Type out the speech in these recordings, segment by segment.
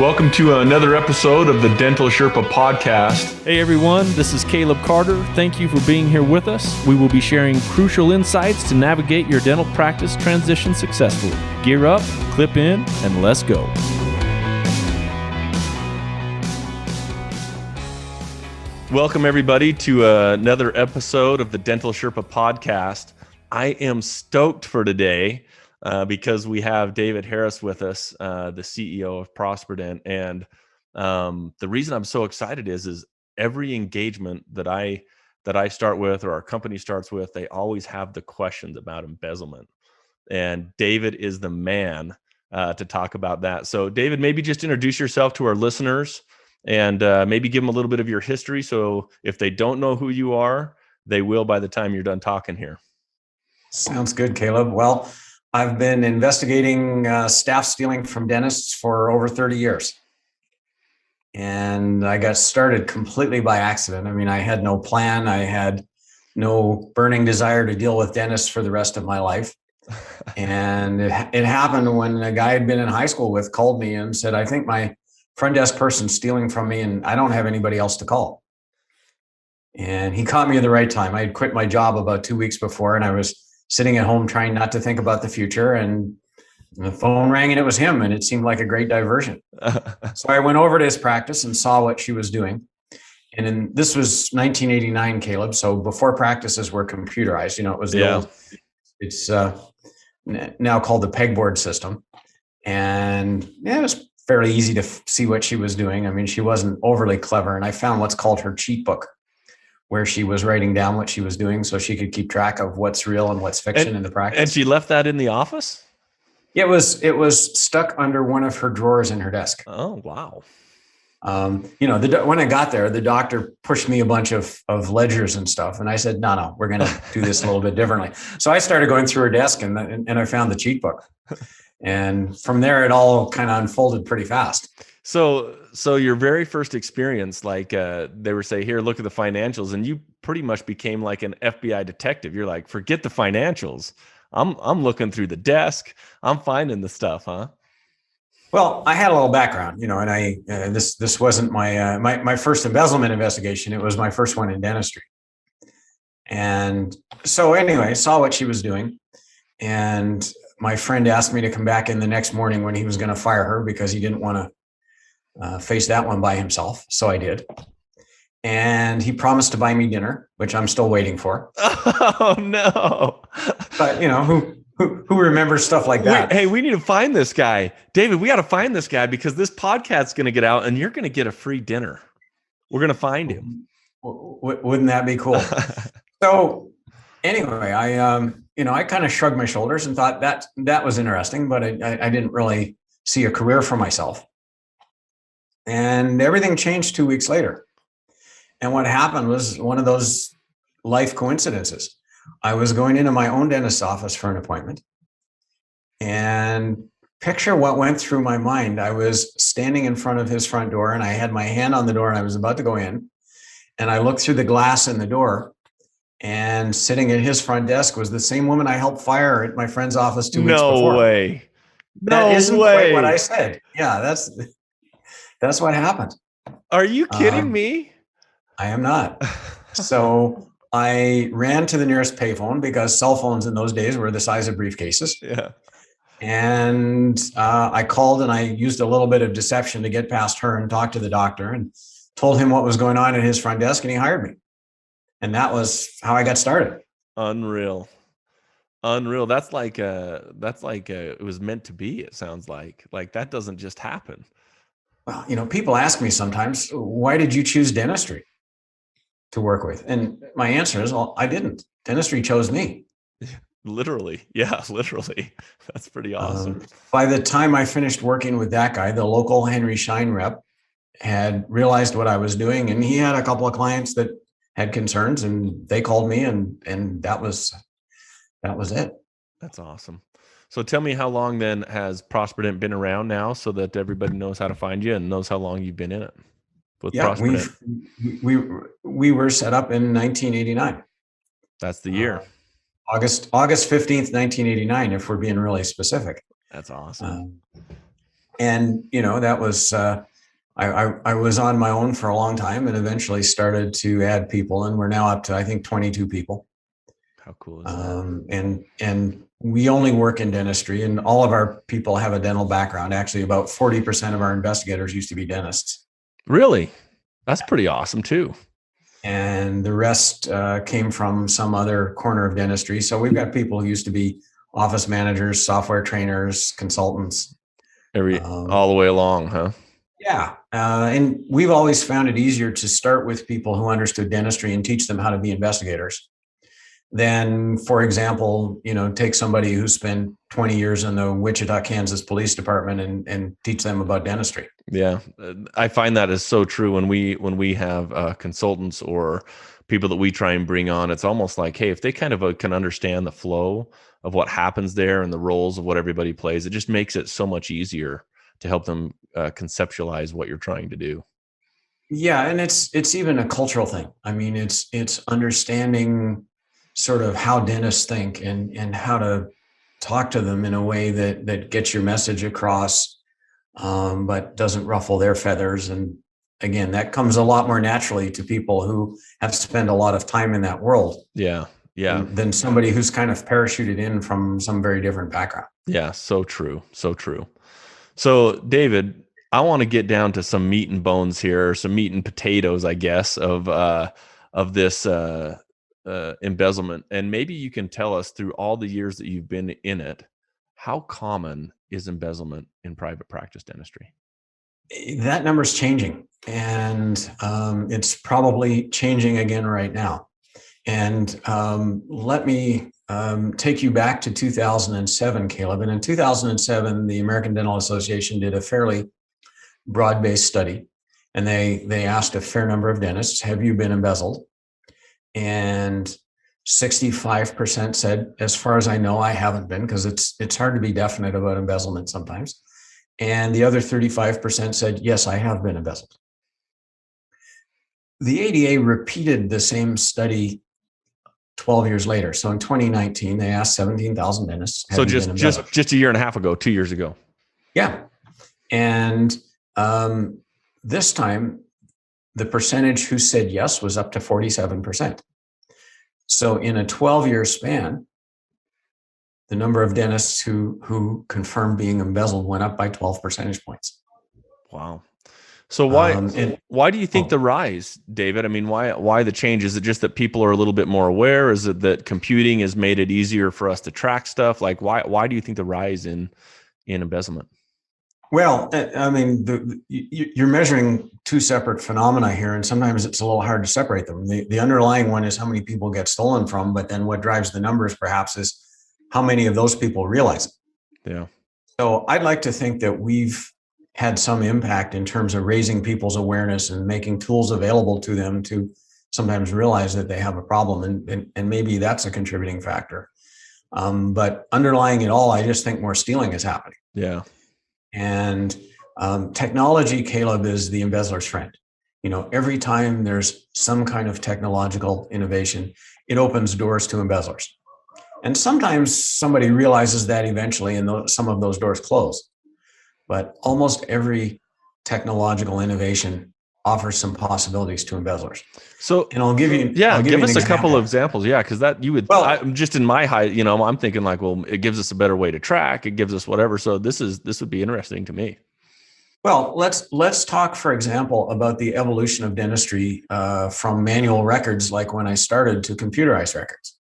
Welcome to another episode of the Dental Sherpa podcast. Hey everyone, this is Caleb Carter. Thank you for being here with us. We will be sharing crucial insights to navigate your dental practice transition successfully. Gear up, clip in, and let's go. Welcome everybody to another episode of the Dental Sherpa podcast. I am stoked for today because we have David Harris with us, the CEO of Prosperident. And the reason I'm so excited is every engagement that I start with, or our company starts with, they always have the questions about embezzlement. And David is the man to talk about that. So David, maybe just introduce yourself to our listeners and maybe give them a little bit of your history. So if they don't know who you are, they will by the time you're done talking here. Sounds good, Caleb. Well, I've been investigating staff stealing from dentists for over 30 years. And I got started completely by accident. I mean, I had no plan. I had no burning desire to deal with dentists for the rest of my life. And it happened when a guy I'd been in high school with called me and said, I think my front desk person's stealing from me and I don't have anybody else to call. And he caught me at the right time. I had quit my job about 2 weeks before, and I was sitting at home trying not to think about the future, and the phone rang and it was him, and it seemed like a great diversion. So I went over to his practice and saw what she was doing. And this was 1989, Caleb. So before practices were computerized, it was the old, it's now called the pegboard system. And it was fairly easy to see what she was doing. I mean, she wasn't overly clever. And I found what's called her cheat book, where she was writing down what she was doing so she could keep track of what's real and what's fiction in the practice. And she left that in the office? It was stuck under one of her drawers in her desk. Oh, wow. When I got there, the doctor pushed me a bunch of ledgers and stuff. And I said, no, we're going to do this a little bit differently. So I started going through her desk and I found the cheat book. And from there, it all kind of unfolded pretty fast. So your very first experience, like they were saying, here, look at the financials, and you pretty much became like an FBI detective. You're like, forget the financials. I'm looking through the desk. I'm finding the stuff, huh? Well, I had a little background, and I this wasn't my first embezzlement investigation. It was my first one in dentistry. And so anyway, I saw what she was doing, and my friend asked me to come back in the next morning when he was going to fire her because he didn't want to face that one by himself. So I did. And he promised to buy me dinner, which I'm still waiting for. Oh, no. But, who remembers stuff like that? Hey, we need to find this guy. David, we got to find this guy because this podcast's going to get out and you're going to get a free dinner. We're going to find him. Wouldn't that be cool? So anyway, I kind of shrugged my shoulders and thought that was interesting, but I didn't really see a career for myself. And everything changed 2 weeks later. And what happened was one of those life coincidences. I was going into my own dentist's office for an appointment. And picture what went through my mind. I was standing in front of his front door and I had my hand on the door and I was about to go in. And I looked through the glass in the door, and sitting at his front desk was the same woman I helped fire at my friend's office 2 weeks before. No way. That isn't quite what I said. Yeah, that's what happened. Are you kidding me? I am not. So I ran to the nearest payphone because cell phones in those days were the size of briefcases. Yeah. And I called and I used a little bit of deception to get past her and talk to the doctor and told him what was going on at his front desk, and he hired me. And that was how I got started. Unreal. That's like it was meant to be. It sounds like that doesn't just happen. Well, people ask me sometimes, why did you choose dentistry to work with? And my answer is, well, I didn't. Dentistry chose me. Literally. Yeah, literally. That's pretty awesome. By the time I finished working with that guy, the local Henry Schein rep had realized what I was doing, and he had a couple of clients that had concerns, and they called me, and that was it. That's awesome. So tell me, how long then has Prosperident been around now, so that everybody knows how to find you and knows how long you've been in it with Prosperident? We were set up in 1989. That's the year. August 15th, 1989, if we're being really specific. That's awesome. And, that was, I was on my own for a long time and eventually started to add people. And we're now up to, I think, 22 people. How cool is that? And we only work in dentistry, and all of our people have a dental background. Actually, about 40% of our investigators used to be dentists. Really? That's pretty awesome too. And the rest came from some other corner of dentistry. So we've got people who used to be office managers, software trainers, consultants. All the way along, huh? Yeah. And we've always found it easier to start with people who understood dentistry and teach them how to be investigators than, for example, take somebody who spent 20 years in the Wichita, Kansas Police Department and teach them about dentistry. Yeah, I find that is so true when we have consultants or people that we try and bring on. It's almost like, hey, if they kind of can understand the flow of what happens there and the roles of what everybody plays, it just makes it so much easier to help them conceptualize what you're trying to do. Yeah, and it's even a cultural thing. I mean, it's understanding sort of how dentists think and how to talk to them in a way that gets your message across, but doesn't ruffle their feathers. And again, that comes a lot more naturally to people who have spent a lot of time in that world. Yeah. Than somebody who's kind of parachuted in from some very different background. Yeah, so true. So true. So, David, I want to get down to some meat and bones here, some meat and potatoes, I guess, of this embezzlement. And maybe you can tell us, through all the years that you've been in it, how common is embezzlement in private practice dentistry? That number's changing, and it's probably changing again right now. And let me take you back to 2007, Caleb. And in 2007, the American Dental Association did a fairly broad-based study, and they asked a fair number of dentists, have you been embezzled? And 65% said, as far as I know, I haven't been, because it's hard to be definite about embezzlement sometimes. And the other 35% said, yes, I have been embezzled. The ADA repeated the same study 12 years later. So in 2019, they asked 17,000 dentists. So just a year and a half ago, 2 years ago. Yeah. And this time, the percentage who said yes was up to 47%. So in a 12-year span, the number of dentists who confirmed being embezzled went up by 12 percentage points. Wow. So why do you think the rise, David? I mean, why the change? Is it just that people are a little bit more aware? Is it that computing has made it easier for us to track stuff? Like, why do you think the rise in embezzlement? Well, I mean, you're measuring two separate phenomena here, and sometimes it's a little hard to separate them. The underlying one is how many people get stolen from, but then what drives the numbers perhaps is how many of those people realize it. Yeah. So I'd like to think that we've had some impact in terms of raising people's awareness and making tools available to them to sometimes realize that they have a problem, and maybe that's a contributing factor. But underlying it all, I just think more stealing is happening. Yeah. And technology, Caleb, is the embezzler's friend. Every time there's some kind of technological innovation, it opens doors to embezzlers. And sometimes somebody realizes that eventually, and some of those doors close. But almost every technological innovation offers some possibilities to embezzlers. So, and I'll give you, give us a couple of examples. Yeah, because that you would. Well, I'm just in my high. I'm thinking like, well, it gives us a better way to track. It gives us whatever. So this would be interesting to me. Well, let's talk, for example, about the evolution of dentistry from manual records, like when I started, to computerized records.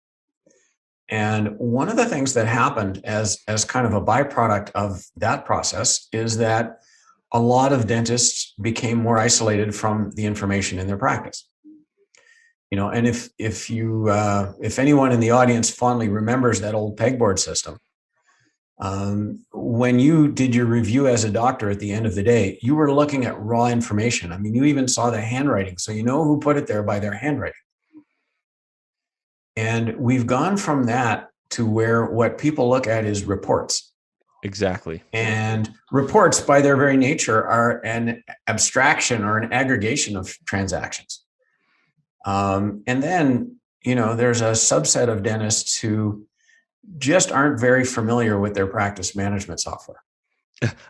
And one of the things that happened as kind of a byproduct of that process is that a lot of dentists became more isolated from the information in their practice. And if anyone in the audience fondly remembers that old pegboard system, when you did your review as a doctor at the end of the day, you were looking at raw information. I mean, you even saw the handwriting, so you know who put it there by their handwriting. And we've gone from that to where what people look at is reports. Exactly. And reports, by their very nature, are an abstraction or an aggregation of transactions. And then, there's a subset of dentists who just aren't very familiar with their practice management software.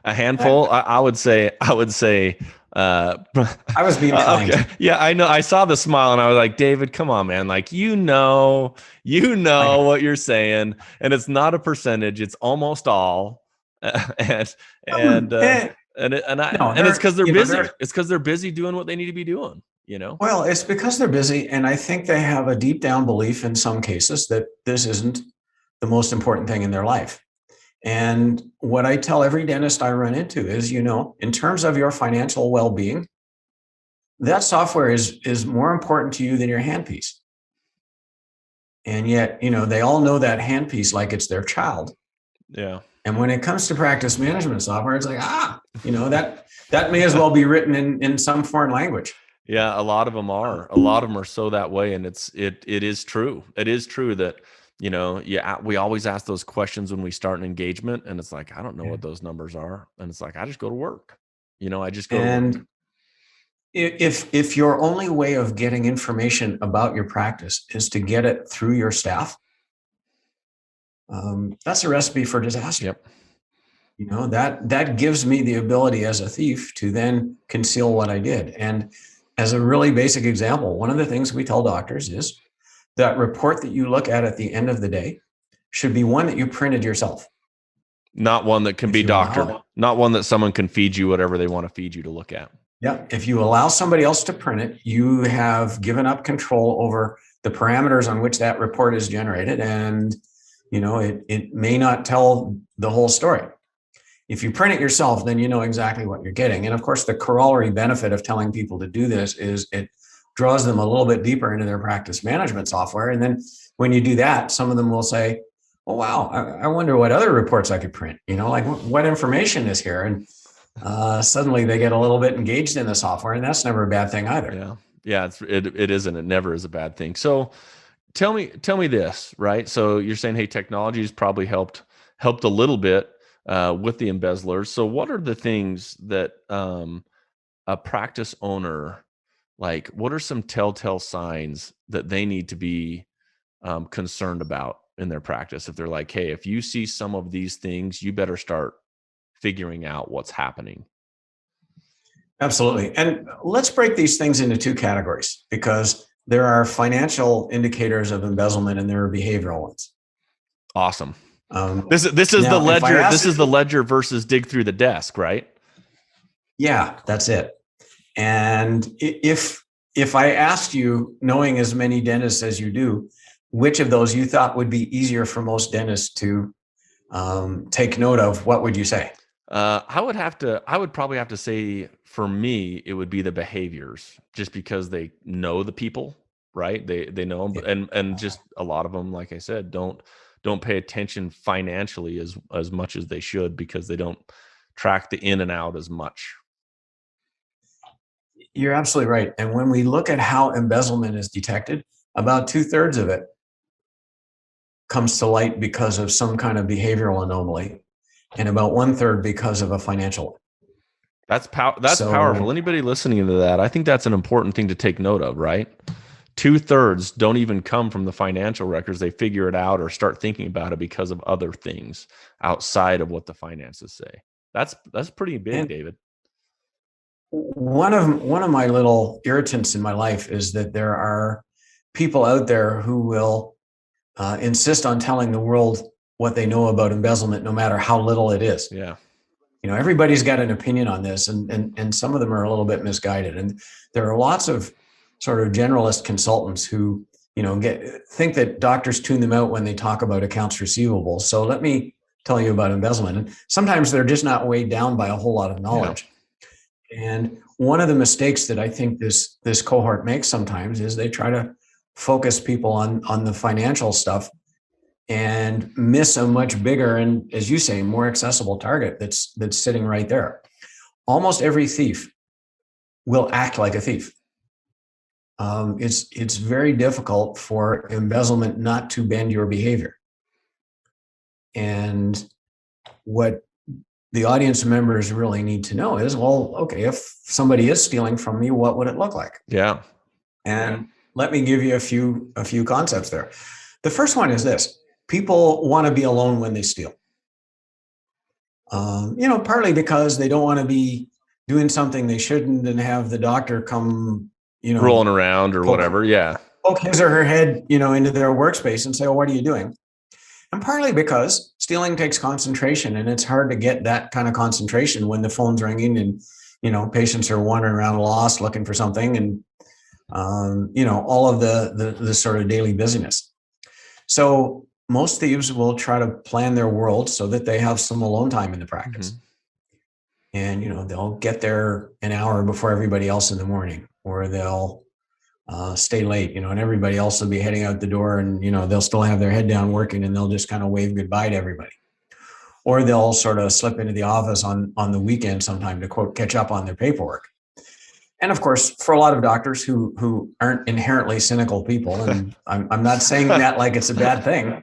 A handful. I would say. I was being kind. Okay. Yeah, I know. I saw the smile, and I was like, David, come on, man. Like, what you're saying, and it's not a percentage. It's almost all, and and uh, and it's because they're busy. It's because they're busy doing what they need to be doing. Well, it's because they're busy, and I think they have a deep down belief in some cases that this isn't the most important thing in their life. And what I tell every dentist I run into is, in terms of your financial well-being, that software is more important to you than your handpiece. And yet, they all know that handpiece like it's their child. Yeah. And when it comes to practice management software, it's like, that may as well be written in some foreign language. Yeah, a lot of them are. A lot of them are so that way, and it is true. It is true that we always ask those questions when we start an engagement, and it's like, I don't know what those numbers are, and it's like, I just go to work. I just go to work. If your only way of getting information about your practice is to get it through your staff, that's a recipe for disaster. Yep. That gives me the ability as a thief to then conceal what I did. And as a really basic example, one of the things we tell doctors is that report that you look at the end of the day should be one that you printed yourself. Not one that can be doctored. Not one that someone can feed you whatever they want to feed you to look at. Yeah. If you allow somebody else to print it, you have given up control over the parameters on which that report is generated. And, it may not tell the whole story. If you print it yourself, then you know exactly what you're getting. And of course, the corollary benefit of telling people to do this is it draws them a little bit deeper into their practice management software. And then when you do that, some of them will say, oh, wow, I wonder what other reports I could print, like what information is here. And suddenly they get a little bit engaged in the software, and that's never a bad thing either. Yeah. Yeah. It isn't. It never is a bad thing. So tell me this, right? So you're saying, hey, technology has probably helped a little bit with the embezzlers. So what are the things that a practice owner, like, what are some telltale signs that they need to be concerned about in their practice? If they're like, hey, if you see some of these things, you better start figuring out what's happening. Absolutely. And let's break these things into two categories, because there are financial indicators of embezzlement and there are behavioral ones. Awesome. This is the ledger. This is the ledger versus dig through the desk, right? Yeah, that's it. And if I asked you, knowing as many dentists as you do, which of those you thought would be easier for most dentists to take note of, what would you say? I would probably have to say, for me, it would be the behaviors, just because they know the people, right? They know them, and just a lot of them, like I said, don't pay attention financially as much as they should, because they don't track the in and out as much. You're absolutely right. And when we look at how embezzlement is detected, about 2/3 of it comes to light because of some kind of behavioral anomaly, and about 1/3 because of a financial one. That's powerful. Anybody listening to that, I think that's an important thing to take note of, right? 2/3 don't even come from the financial records. They figure it out or start thinking about it because of other things outside of what the finances say. That's pretty big, David. One of my little irritants in my life is that there are people out there who will insist on telling the world what they know about embezzlement, no matter how little it is. Yeah. Everybody's got an opinion on this, and some of them are a little bit misguided. And there are lots of sort of generalist consultants who, think that doctors tune them out when they talk about accounts receivable. So let me tell you about embezzlement. And sometimes they're just not weighed down by a whole lot of knowledge. Yeah. And one of the mistakes that I think this cohort makes sometimes is they try to focus people on the financial stuff and miss a much bigger and, as you say, more accessible target that's sitting right there. Almost every thief will act like a thief. It's very difficult for embezzlement not to bend your behavior. And what the audience members really need to know is, well, okay, if somebody is stealing from me, what would it look like? Yeah. And let me give you a few concepts there. The first one is this: people want to be alone when they steal. Partly because they don't want to be doing something they shouldn't and have the doctor come, rolling around or poke, whatever. Yeah. poke his or her head, into their workspace and say, "Oh, what are you doing?" And partly because stealing takes concentration, and it's hard to get that kind of concentration when the phone's ringing and, patients are wandering around lost looking for something, and, all of the sort of daily busyness. So most thieves will try to plan their world so that they have some alone time in the practice. And, they'll get there an hour before everybody else in the morning, or they'll stay late, and everybody else will be heading out the door, and, they'll still have their head down working, and they'll just kind of wave goodbye to everybody. Or they'll sort of slip into the office on the weekend sometime to, quote, catch up on their paperwork. And of course, for a lot of doctors who aren't inherently cynical people, and I'm not saying that like it's a bad thing,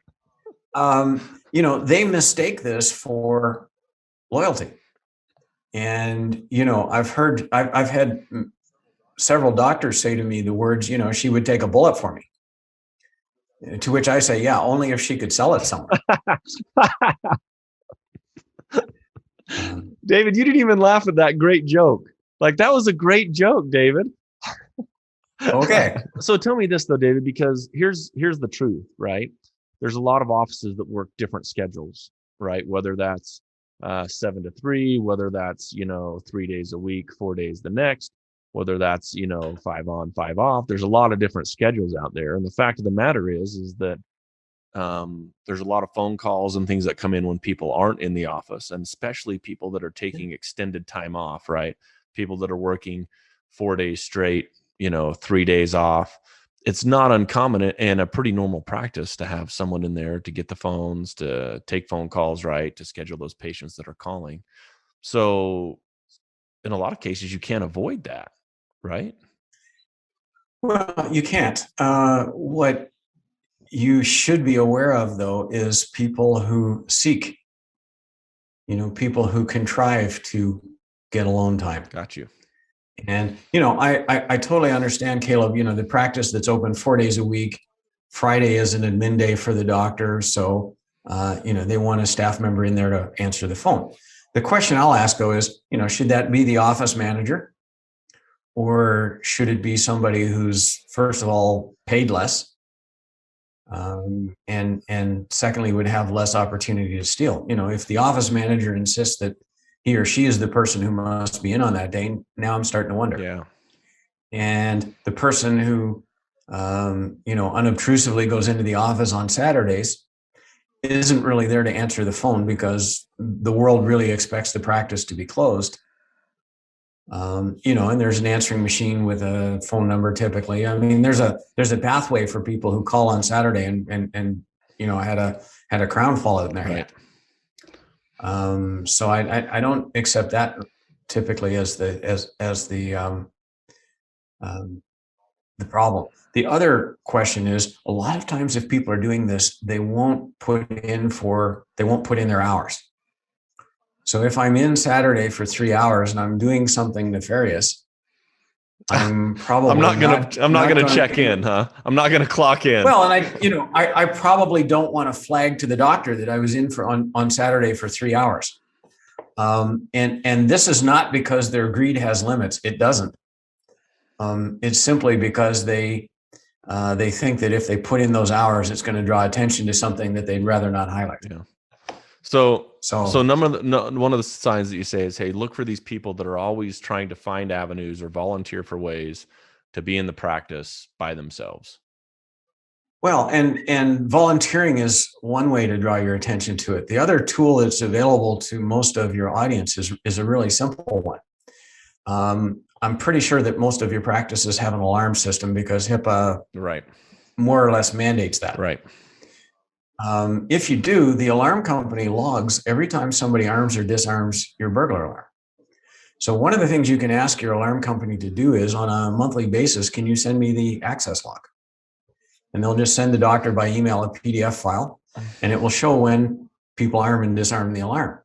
they mistake this for loyalty. And, I've had several doctors say to me the words, "She would take a bullet for me." To which I say, yeah, only if she could sell it somewhere. David, you didn't even laugh at that great joke. Like, that was a great joke, David. Okay. So tell me this though, David, because here's the truth, right? There's a lot of offices that work different schedules, right? Whether that's 7 to 3, whether that's 3 days a week, 4 days the next, whether that's 5 on, 5 off. There's a lot of different schedules out there, and the fact of the matter is that there's a lot of phone calls and things that come in when people aren't in the office, and especially people that are taking extended time off, right? People that are working 4 days straight, 3 days off. It's not uncommon and a pretty normal practice to have someone in there to get the phones, to take phone calls, right? To schedule those patients that are calling. So in a lot of cases, you can't avoid that, right? Well, you can't. What you should be aware of, though, is people who seek, people who contrive to get alone time. Got you. And, I totally understand, Caleb, the practice that's open 4 days a week. Friday is an admin day for the doctor. So, they want a staff member in there to answer the phone. The question I'll ask, though, is, should that be the office manager? Or should it be somebody who's, first of all, paid less? And secondly, would have less opportunity to steal. If the office manager insists that he or she is the person who must be in on that day, now I'm starting to wonder. Yeah. And the person who, unobtrusively goes into the office on Saturdays isn't really there to answer the phone because the world really expects the practice to be closed. And there's an answering machine with a phone number typically. I mean, there's a pathway for people who call on Saturday and had a crown fall out in their hand. So I don't accept that typically as the problem. The other question is, a lot of times if people are doing this, they won't put in their hours. So if I'm in Saturday for 3 hours and I'm doing something nefarious, I'm not gonna check in, huh? I'm not gonna clock in. Well, and I probably don't want to flag to the doctor that I was in on Saturday for 3 hours. And this is not because their greed has limits. It doesn't. It's simply because they think that if they put in those hours, it's going to draw attention to something that they'd rather not highlight. Yeah. So one of the signs that you say is, hey, look for these people that are always trying to find avenues or volunteer for ways to be in the practice by themselves. Well, and volunteering is one way to draw your attention to it. The other tool that's available to most of your audience is a really simple one. I'm pretty sure that most of your practices have an alarm system because HIPAA more or less mandates that. Right. If you do, the alarm company logs every time somebody arms or disarms your burglar alarm. So one of the things you can ask your alarm company to do is, on a monthly basis, can you send me the access log? And they'll just send the doctor by email a PDF file, and it will show when people arm and disarm the alarm.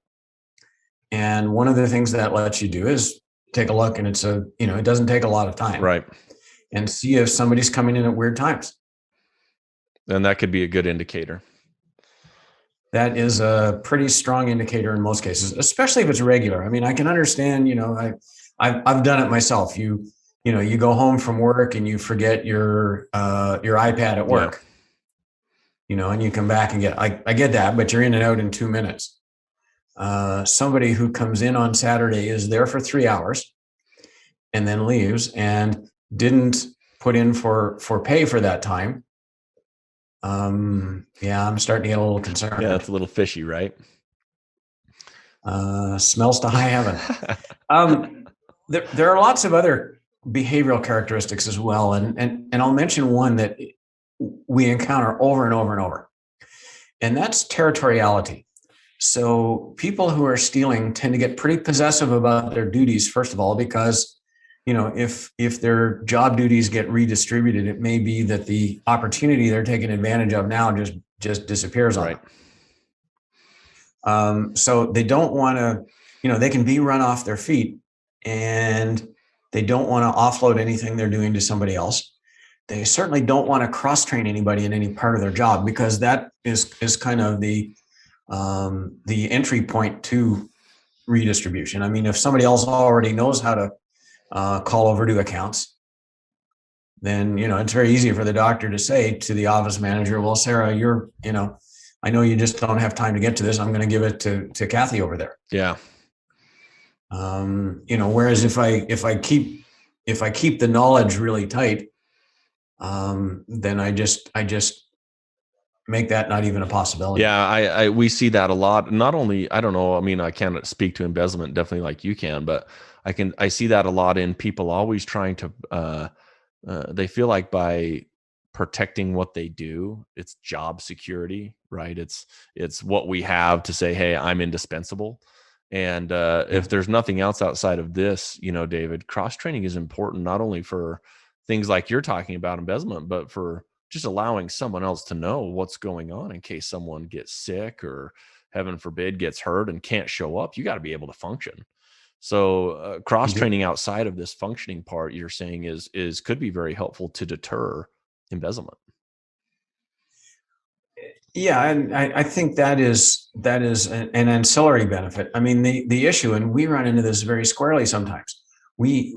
And one of the things that lets you do is take a look, and it doesn't take a lot of time. Right. And see if somebody's coming in at weird times. And that could be a good indicator. that is a pretty strong indicator in most cases, especially if it's regular. I mean, I can understand, I've done it myself. You go home from work and you forget your iPad at work, and you come back and I get that, but you're in and out in 2 minutes. Somebody who comes in on Saturday is there for 3 hours and then leaves and didn't put in for pay for that time. I'm starting to get a little concerned. Yeah, it's a little fishy, right? Smells to high heaven. There are lots of other behavioral characteristics as well, and I'll mention one that we encounter over and over and over, and that's territoriality. So people who are stealing tend to get pretty possessive about their duties, first of all, because if their job duties get redistributed, it may be that the opportunity they're taking advantage of now just disappears on them. So they don't want to, they can be run off their feet, and they don't want to offload anything they're doing to somebody else. They certainly don't want to cross-train anybody in any part of their job, because that is kind of the entry point to redistribution. I mean, if somebody else already knows how to call overdue accounts, then it's very easy for the doctor to say to the office manager, well, Sarah, I know you just don't have time to get to this. I'm going to give it to Kathy over there. Yeah. Whereas if I keep the knowledge really tight, then I just make that not even a possibility. Yeah, we see that a lot. Not only, I don't know, I mean, I can't speak to embezzlement definitely like you can, but I see that a lot in people always trying to they feel like by protecting what they do, it's job security, right? It's what we have to say, hey, I'm indispensable. And if there's nothing else outside of this, David, cross training is important, not only for things like you're talking about, embezzlement, but for just allowing someone else to know what's going on in case someone gets sick or, heaven forbid, gets hurt and can't show up. You got to be able to function. So cross training outside of this functioning part, you're saying is could be very helpful to deter embezzlement. Yeah, and I think that is an ancillary benefit. I mean, the issue, and we run into this very squarely sometimes. We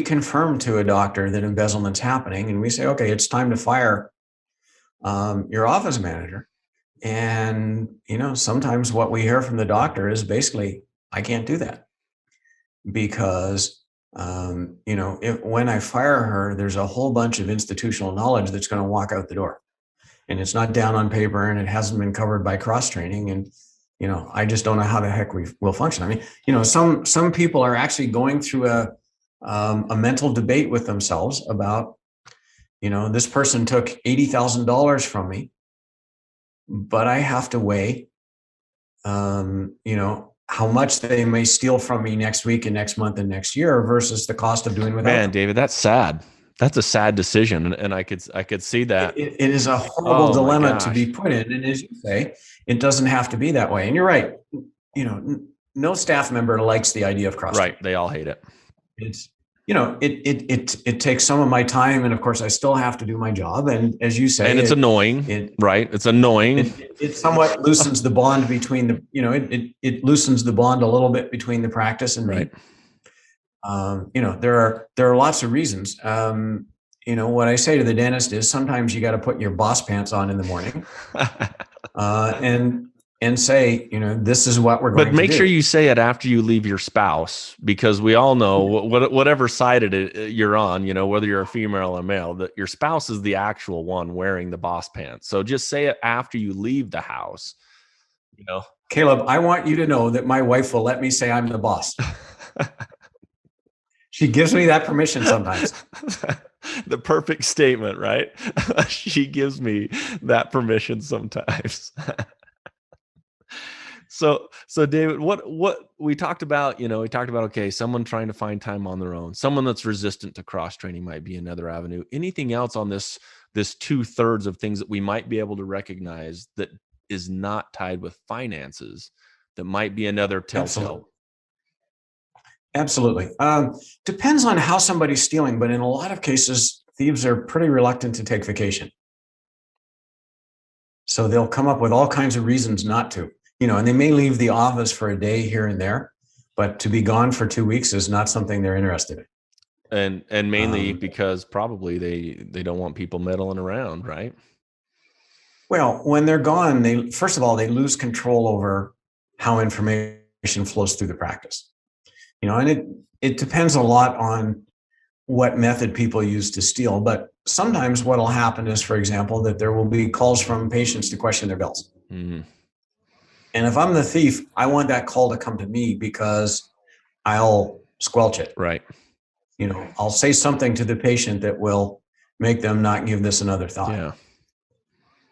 confirm to a doctor that embezzlement's happening, and we say, okay, it's time to fire your office manager. And sometimes what we hear from the doctor is basically, I can't do that, because when I fire her, there's a whole bunch of institutional knowledge that's going to walk out the door. And it's not down on paper, and it hasn't been covered by cross training. And, I just don't know how the heck we will function. I mean, some people are actually going through a mental debate with themselves about, this person took $80,000 from me, but I have to weigh, how much they may steal from me next week and next month and next year versus the cost of doing without. Man, David, that's sad. That's a sad decision, and I could see that. It is a horrible dilemma to be put in, and as you say, it doesn't have to be that way. And you're right. No staff member likes the idea of cross. Right, they all hate it. It's it takes some of my time, and of course, I still have to do my job. And as you say, and it's annoying, right? It's annoying. It somewhat loosens the bond between the. It loosens the bond a little bit between the practice and me. Right. There are lots of reasons. What I say to the dentist is sometimes you got to put your boss pants on in the morning, and say, this is what we're going to do. But make sure you say it after you leave your spouse, because we all know whatever side you're on, whether you're a female or male, that your spouse is the actual one wearing the boss pants. So just say it after you leave the house. Caleb, I want you to know that my wife will let me say I'm the boss. She gives me that permission sometimes. The perfect statement, right? She gives me that permission sometimes. So David, what we talked about, okay, someone trying to find time on their own, someone that's resistant to cross training might be another avenue. Anything else on this 2/3 of things that we might be able to recognize that is not tied with finances that might be another telltale? Absolutely. Depends on how somebody's stealing, but in a lot of cases, thieves are pretty reluctant to take vacation. So they'll come up with all kinds of reasons not to, and they may leave the office for a day here and there, but to be gone for 2 weeks is not something they're interested in. And mainly because probably they don't want people meddling around, right? Well, when they're gone, first of all, they lose control over how information flows through the practice. And it depends a lot on what method people use to steal. But sometimes what will happen is, for example, that there will be calls from patients to question their bills. Mm-hmm. And if I'm the thief, I want that call to come to me because I'll squelch it. Right. I'll say something to the patient that will make them not give this another thought. Yeah.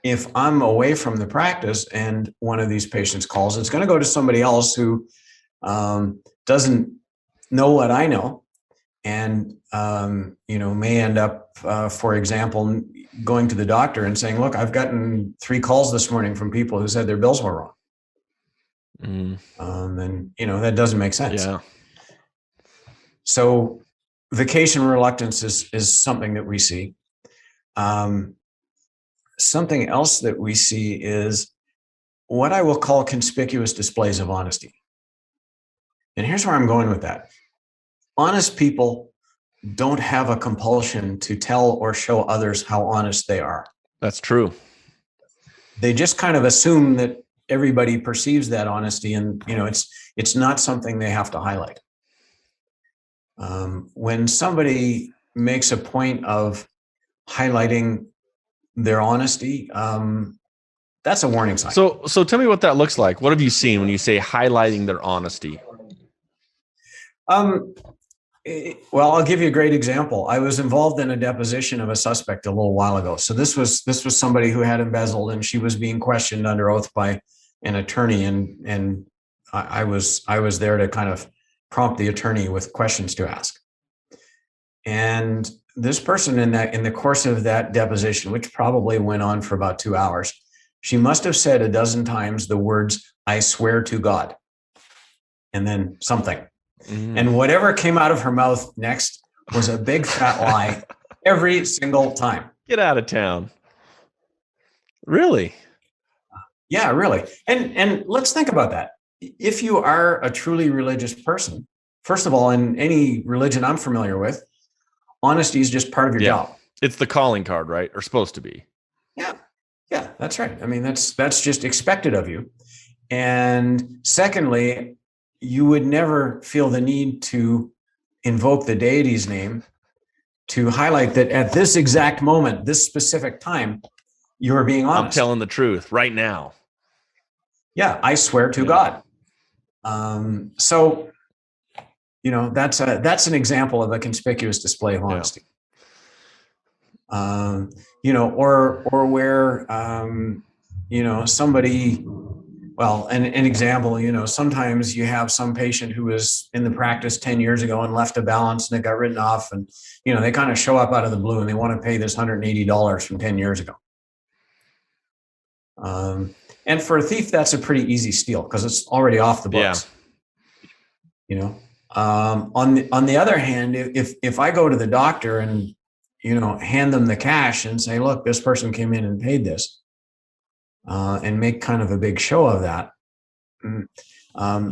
If I'm away from the practice and one of these patients calls, it's going to go to somebody else who doesn't know what I know, and may end up, for example, going to the doctor and saying, "Look, I've gotten 3 calls this morning from people who said their bills were wrong." And that doesn't make sense. Yeah. So vacation reluctance is something that we see. Something else that we see is what I will call conspicuous displays of honesty. And here's where I'm going with that. Honest people don't have a compulsion to tell or show others how honest they are. That's true. They just kind of assume that everybody perceives that honesty, and it's not something they have to highlight. When somebody makes a point of highlighting their honesty, that's a warning sign. So tell me what that looks like. What have you seen when you say highlighting their honesty? Well, I'll give you a great example. I was involved in a deposition of a suspect a little while ago. So this was somebody who had embezzled, and she was being questioned under oath by an attorney, and I was there to kind of prompt the attorney with questions to ask. And this person in the course of that deposition, which probably went on for about 2 hours, she must have said a dozen times the words, "I swear to God," and then something. Mm-hmm. And whatever came out of her mouth next was a big fat lie every single time. Get out of town. Really? Yeah, really. And let's think about that. If you are a truly religious person, first of all, in any religion I'm familiar with, honesty is just part of your job. It's the calling card, right? Or supposed to be. Yeah, that's right. I mean, that's just expected of you. And secondly, you would never feel the need to invoke the deity's name to highlight that at this exact moment, this specific time, you're being honest. I'm telling the truth right now. Yeah, I swear to God. So, that's an example of a conspicuous display of honesty. Or where somebody. Well, an example, sometimes you have some patient who was in the practice 10 years ago and left a balance and it got written off, and, they kind of show up out of the blue and they want to pay this $180 from 10 years ago. And for a thief, that's a pretty easy steal because it's already off the books. Yeah. On the other hand, if I go to the doctor and, hand them the cash and say, "Look, this person came in and paid this," and make kind of a big show of that,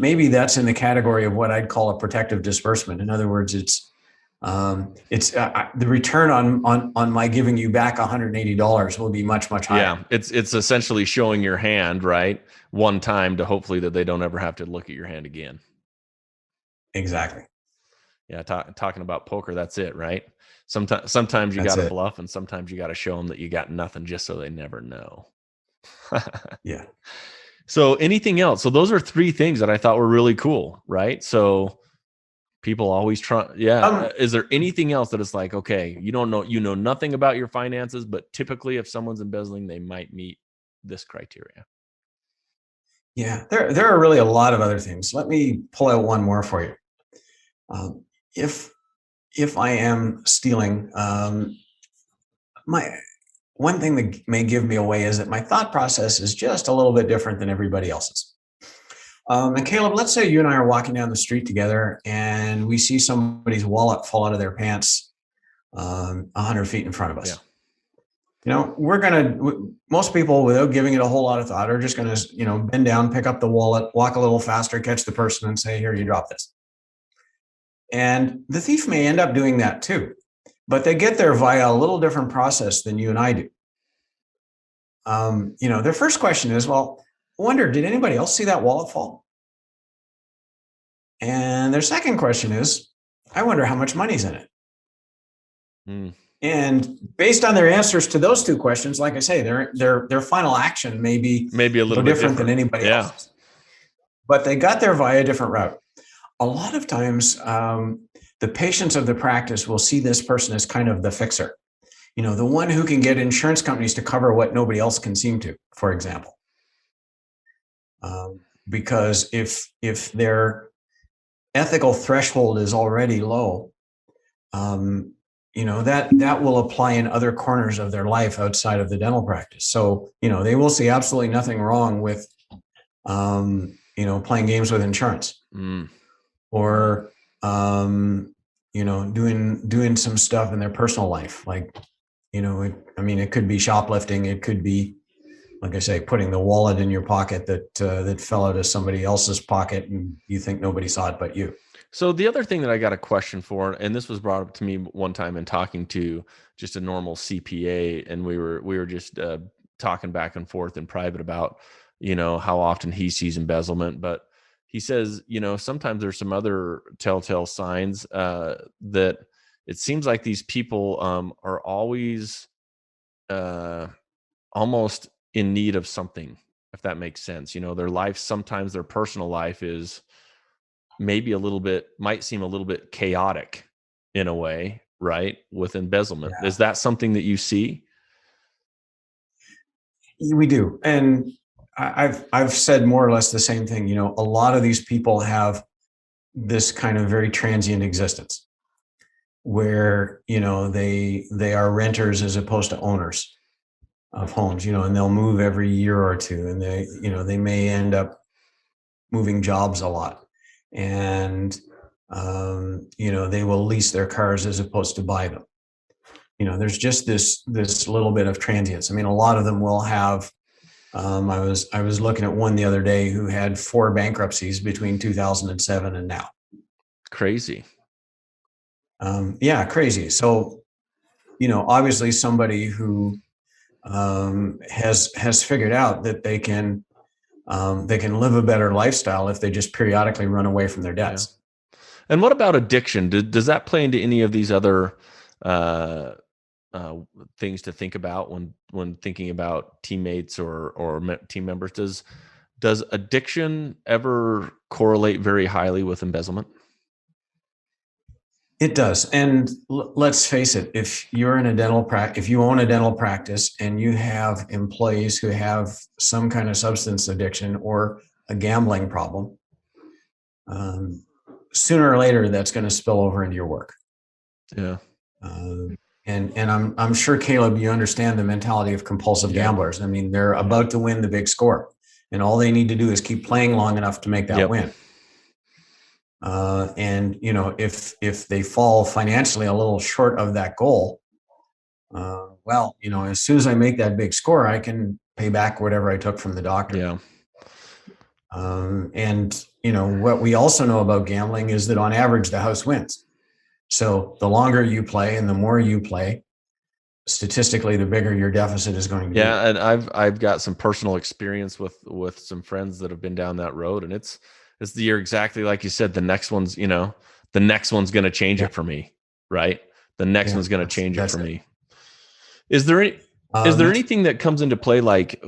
maybe that's in the category of what I'd call a protective disbursement. In other words, it's the return on my giving you back $180 will be much, much higher. Yeah, it's essentially showing your hand, right, one time to hopefully that they don't ever have to look at your hand again. Exactly. Yeah, talking about poker, that's it, right? Sometimes you got to bluff, and sometimes you got to show them that you got nothing, just so they never know. Yeah. So anything else? So those are 3 things that I thought were really cool, right? So people always try. Yeah. Is there anything else that is like, okay, you know nothing about your finances, but typically if someone's embezzling, they might meet this criteria? Yeah, there are really a lot of other things. Let me pull out one more for you. If I am stealing, one thing that may give me away is that my thought process is just a little bit different than everybody else's. And Caleb, let's say you and I are walking down the street together and we see somebody's wallet fall out of their pants 100 feet in front of us. most people, without giving it a whole lot of thought, are just going to, bend down, pick up the wallet, walk a little faster, catch the person and say, here, you drop this. And the thief may end up doing that too, but they get there via a little different process than you and I do. Their first question is, well, I wonder, did anybody else see that wallet fall? And their second question is, I wonder how much money's in it. And based on their answers to those two questions, like I say, their final action may be a little bit different than anybody else. But they got there via a different route. A lot of times, the patients of the practice will see this person as kind of the fixer, the one who can get insurance companies to cover what nobody else can seem to, for example. Because if their ethical threshold is already low, that will apply in other corners of their life outside of the dental practice. So, they will see absolutely nothing wrong with, playing games with insurance or, doing some stuff in their personal life. Like, it could be shoplifting. It could be, like I say, putting the wallet in your pocket that fell out of somebody else's pocket and you think nobody saw it but you. So the other thing that I got a question for, and this was brought up to me one time in talking to just a normal CPA, and we were just talking back and forth in private about, how often he sees embezzlement. But he says, sometimes there's some other telltale signs that it seems like these people are always almost in need of something, if that makes sense. Their life, sometimes their personal life is maybe might seem a little bit chaotic in a way, right? With embezzlement. Yeah. Is that something that you see? We do. And I've said more or less the same thing. A lot of these people have this kind of very transient existence where, they are renters as opposed to owners of homes, and they'll move every year or two, and they may end up moving jobs a lot. And, they will lease their cars as opposed to buy them. There's just this little bit of transience. A lot of them will have, I was looking at one the other day who had 4 bankruptcies between 2007 and now. Crazy. Yeah, crazy. So, obviously somebody who has figured out that they can live a better lifestyle if they just periodically run away from their debts. Yeah. And what about addiction? Does that play into any of these other things to think about when thinking about teammates or team members? Does addiction ever correlate very highly with embezzlement? It does. And let's face it, if you're in a if you own a dental practice and you have employees who have some kind of substance addiction or a gambling problem, sooner or later that's going to spill over into your work. Yeah. And I'm sure, Caleb, you understand the mentality of compulsive gamblers. They're about to win the big score, and all they need to do is keep playing long enough to make that win. And if they fall financially a little short of that goal, as soon as I make that big score, I can pay back whatever I took from the doctor. Yeah. And what we also know about gambling is that on average, the house wins. So the longer you play and the more you play, statistically, the bigger your deficit is going to be. Yeah. And I've got some personal experience with some friends that have been down that road, and it's the year exactly like you said. The next one's going to change it for me, right? The next one's going to change it for me. Is there anything that comes into play like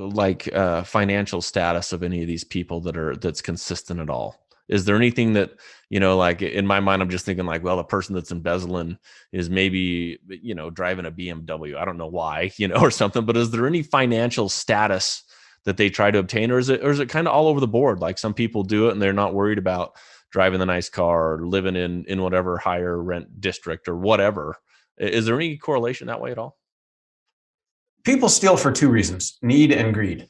financial status of any of these people that's consistent at all? Is there anything that, like in my mind, I'm just thinking like, well, the person that's embezzling is maybe, driving a BMW. I don't know why, or something, but is there any financial status that they try to obtain, or is it kind of all over the board? Like some people do it and they're not worried about driving the nice car or living in whatever higher rent district or whatever. Is there any correlation that way at all? People steal for 2 reasons: need and greed.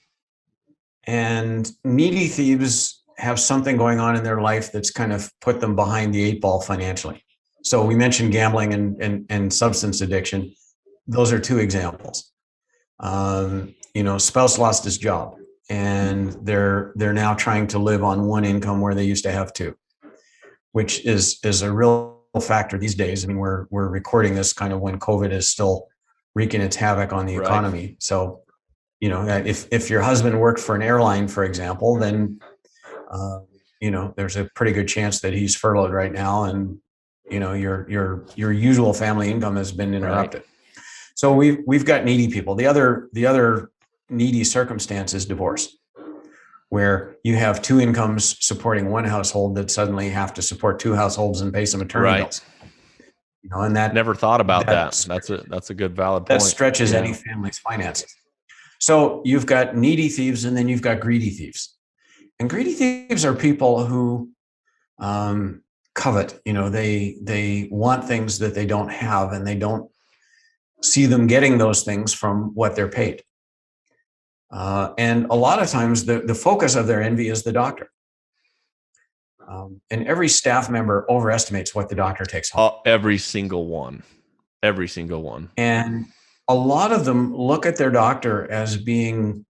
And needy thieves have something going on in their life that's kind of put them behind the 8 ball financially. So we mentioned gambling and substance addiction. Those are 2 examples. Spouse lost his job, and they're now trying to live on one income where they used to have two, which is a real factor these days. I mean, we're recording this kind of when COVID is still wreaking its havoc on the economy. So, if your husband worked for an airline, for example, then there's a pretty good chance that he's furloughed right now, and your usual family income has been interrupted. Right. So we've got needy people. The other needy circumstance is divorce, where you have two incomes supporting one household that suddenly have to support two households and pay some attorney bills. And that never thought about that. That's a good valid point. That stretches any family's finances. So you've got needy thieves, and then you've got greedy thieves. And greedy thieves are people who covet. They want things that they don't have, and they don't see them getting those things from what they're paid. And a lot of times the focus of their envy is the doctor. And every staff member overestimates what the doctor takes home. Every single one. And a lot of them look at their doctor as being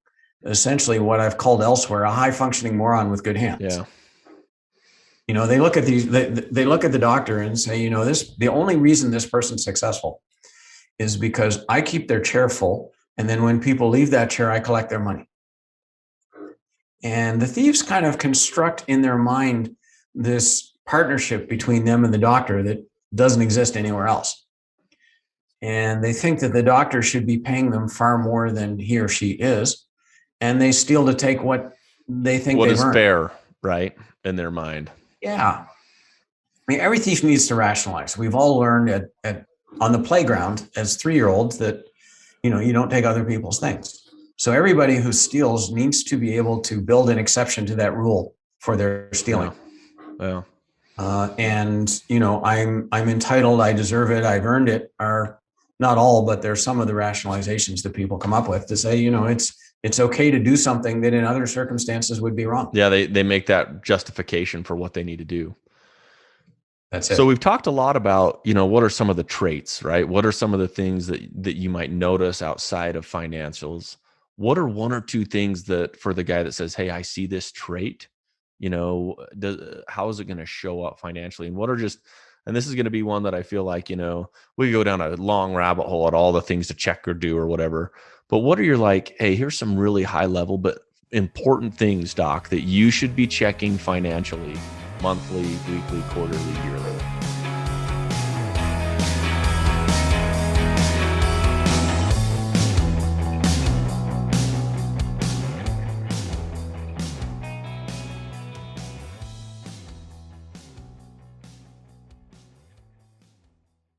essentially what I've called elsewhere a high functioning moron with good hands. Yeah. They look at they look at the doctor and say, the only reason this person's successful is because I keep their chair full, and then when people leave that chair, I collect their money. And the thieves kind of construct in their mind this partnership between them and the doctor that doesn't exist anywhere else. And they think that the doctor should be paying them far more than he or she is, and they steal to take what they think they've earned. What is fair, right, in their mind. Yeah. I mean, every thief needs to rationalize. We've all learned on the playground as 3-year-olds that, you don't take other people's things. So everybody who steals needs to be able to build an exception to that rule for their stealing. Yeah. And I'm entitled, I deserve it, I've earned it, are not all, but there's some of the rationalizations that people come up with to say, it's okay to do something that in other circumstances would be wrong. Yeah, they make that justification for what they need to do. That's it. So we've talked a lot about, what are some of the traits, right? What are some of the things that you might notice outside of financials? What are one or two things that for the guy that says, hey, I see this trait, how is it going to show up financially? And what are and this is going to be one that I feel like, we go down a long rabbit hole at all the things to check or do or whatever. But what are your hey, here's some really high level, but important things, Doc, that you should be checking financially, monthly, weekly, quarterly, yearly?